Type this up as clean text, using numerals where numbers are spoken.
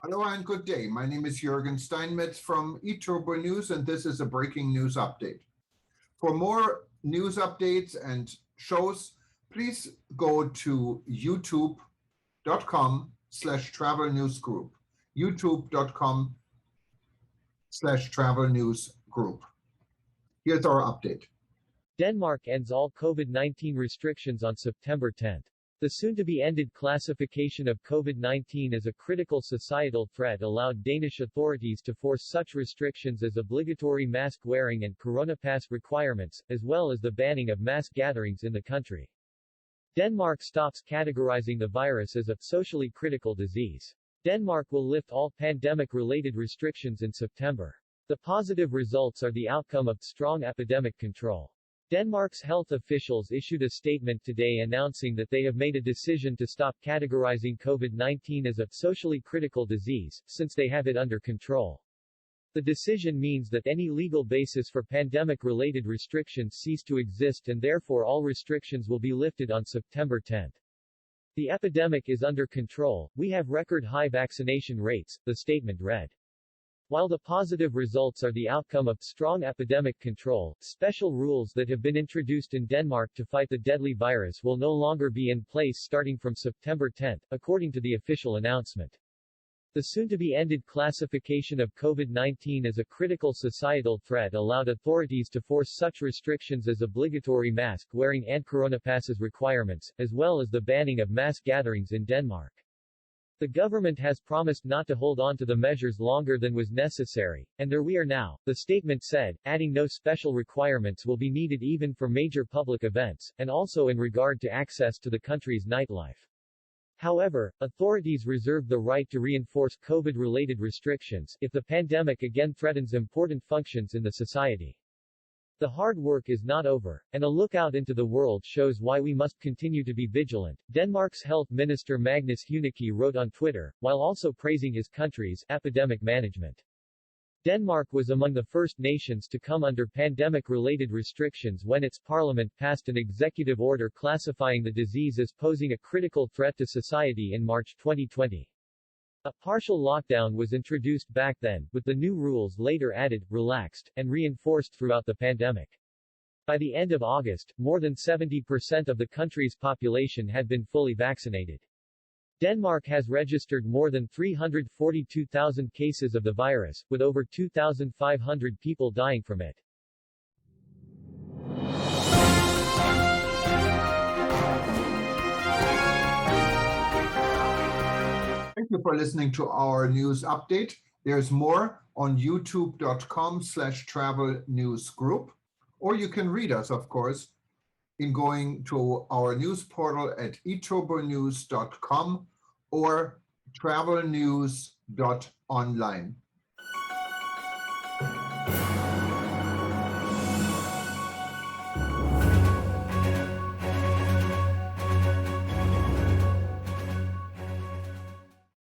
Hello and good day. My name is Jürgen Steinmetz from eTurboNews, and this is a breaking news update. For more news updates and shows, please go to youtube.com/travel news group. youtube.com/travel news group. Here's our update. Denmark ends all COVID-19 restrictions on September 10. The soon-to-be-ended classification of COVID-19 as a critical societal threat allowed Danish authorities to force such restrictions as obligatory mask wearing and coronapass requirements, as well as the banning of mass gatherings in the country. Denmark stops categorizing the virus as a socially critical disease. Denmark will lift all pandemic-related restrictions in September. The positive results are the outcome of strong epidemic control. Denmark's health officials issued a statement today announcing that they have made a decision to stop categorizing COVID-19 as a socially critical disease, since they have it under control. The decision means that any legal basis for pandemic-related restrictions cease to exist and therefore all restrictions will be lifted on September 10. The epidemic is under control, we have record-high vaccination rates, the statement read. While the positive results are the outcome of strong epidemic control, special rules that have been introduced in Denmark to fight the deadly virus will no longer be in place starting from September 10, according to the official announcement. The soon-to-be-ended classification of COVID-19 as a critical societal threat allowed authorities to force such restrictions as obligatory mask wearing and coronapasses requirements, as well as the banning of mass gatherings in Denmark. The government has promised not to hold on to the measures longer than was necessary, and there we are now, the statement said, adding no special requirements will be needed even for major public events, and also in regard to access to the country's nightlife. However, authorities reserve the right to reinforce COVID-related restrictions if the pandemic again threatens important functions in the society. The hard work is not over, and a look out into the world shows why we must continue to be vigilant, Denmark's Health Minister Magnus Heunicke wrote on Twitter, while also praising his country's epidemic management. Denmark was among the first nations to come under pandemic-related restrictions when its parliament passed an executive order classifying the disease as posing a critical threat to society in March 2020. A partial lockdown was introduced back then, with the new rules later added, relaxed, and reinforced throughout the pandemic. By the end of August, more than 70% of the country's population had been fully vaccinated. Denmark has registered more than 342,000 cases of the virus, with over 2,500 people dying from it. Thank you for listening to our news update. There's more on youtube.com/travel news group, or you can read us, of course, in going to our news portal at eTurboNews.com or travelnews.online.